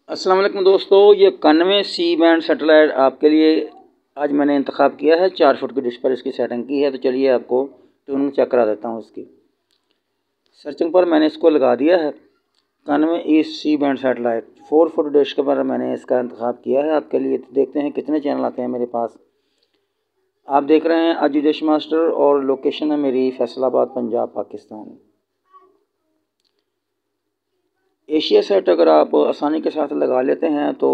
अस्सलाम वालेकुम दोस्तों, ये 91 सी बैंड सेटेलाइट आपके लिए आज मैंने इंतखाब किया है। 4 फुट की डिश पर इसकी सेटिंग की है। तो चलिए आपको ट्यूनिंग चेक करा देता हूँ इसकी। सर्चिंग पर मैंने इसको लगा दिया है 91 east C band satellite 4 foot dish के पर मैंने इसका इंतखाब किया है आपके लिए। तो देखते हैं कितने चैनल आते हैं मेरे पास। आप देख रहे हैं अजी डिश मास्टर और लोकेशन है मेरी फैसलाबाद, पंजाब, पाकिस्तान। एशिया सेट अगर आप आसानी के साथ लगा लेते हैं तो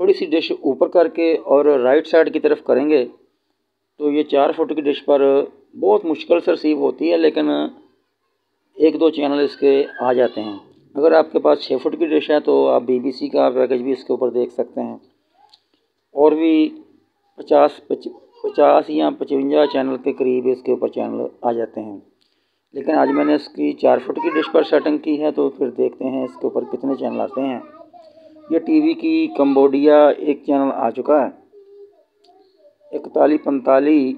थोड़ी सी डिश ऊपर करके और राइट साइड की तरफ करेंगे तो ये 4 फुट की डिश पर बहुत मुश्किल से रिसीव होती है, लेकिन एक दो चैनल इसके आ जाते हैं। अगर आपके पास 6 फुट की डिश है तो आप BBC का पैकेज भी इसके ऊपर देख सकते हैं। और भी 50 या 55 चैनल के करीब इसके ऊपर चैनल आ जाते हैं। लेकिन आज मैंने इसकी 4 फुट की डिश पर सेटिंग की है, तो फिर देखते हैं इसके ऊपर कितने चैनल आते हैं। ये टीवी की कंबोडिया एक चैनल आ चुका है 4145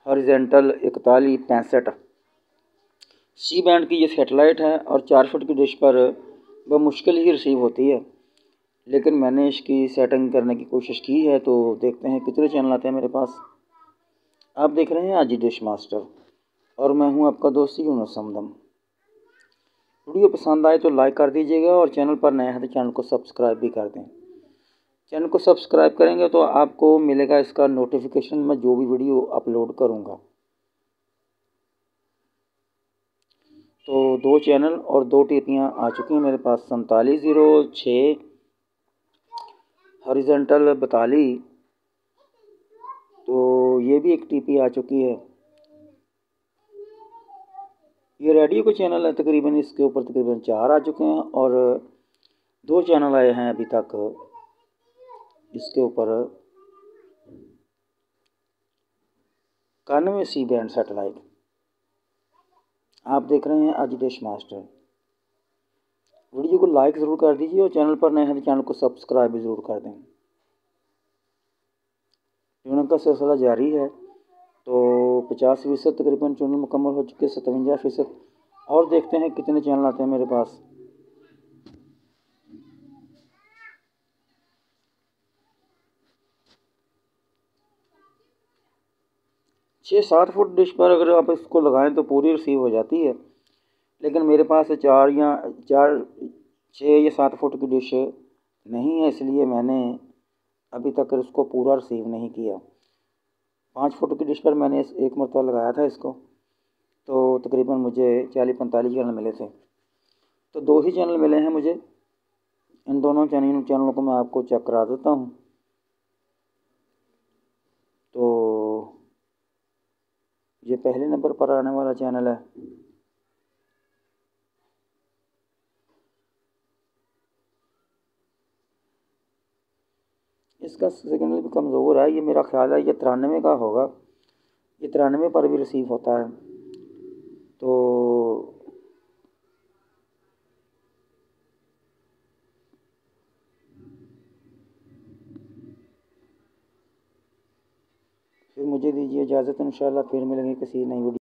हॉरिजॉन्टल 4165 सी बैंड की ये सेटेलाइट है और 4 फुट की डिश पर मुश्किल ही रिसीव होती है। लेकिन मैंने इसकी सेटिंग करने की कोशिश की है, तो देखते हैं कितने चैनल आते हैं मेरे पास। आप देख रहे हैं आजी डिश मास्टर और मैं हूं आपका दोस्त यूनुस हमदम। वीडियो पसंद आए तो लाइक कर दीजिएगा और चैनल पर नए हैं तो चैनल को सब्सक्राइब भी कर दें। चैनल को सब्सक्राइब करेंगे तो आपको मिलेगा इसका नोटिफिकेशन, मैं जो भी वीडियो अपलोड करूंगा। तो 2 चैनल और 2 टीपियाँ आ चुकी हैं मेरे पास। 4706 हॉरिजॉन्टल 42, तो ये भी एक टीपी आ चुकी है। ये रेडियो के चैनल है, तकरीबन इसके ऊपर तकरीबन 4 आ चुके हैं और 2 चैनल आए हैं अभी तक इसके ऊपर 91 सी बैंड सेटेलाइट। आप देख रहे हैं आज डिश मास्टर। वीडियो को लाइक ज़रूर कर दीजिए और चैनल पर नए हैं तो चैनल को सब्सक्राइब भी ज़रूर कर दें। ट्यूनिंग का सिलसिला जारी है, तो 50% तकरीबन ट्यूनिंग मुकम्मल हो चुकी है। 57% और देखते हैं कितने चैनल आते हैं मेरे पास। 6-7 फुट डिश पर अगर आप इसको लगाएं तो पूरी रिसीव हो जाती है। लेकिन मेरे पास 6 या 7 फुट की डिश नहीं है, इसलिए मैंने अभी तक इसको पूरा रिसीव नहीं किया। 5 फुट की डिश पर मैंने एक मरतबा लगाया था इसको, तो तकरीबन मुझे 40-45 चैनल मिले थे। तो 2 ही चैनल मिले हैं मुझे। इन दोनों चैनलों को मैं आपको चेक करा देता हूँ। तो ये पहले नंबर पर आने वाला चैनल है। इसका सिग्नल भी कमज़ोर है, ये मेरा ख्याल है ये 93 का होगा। ये 93 पर भी रिसीव होता है। तो फिर मुझे दीजिए इजाज़त, इंशाल्लाह फिर मिलेंगे किसी नई वीडियो।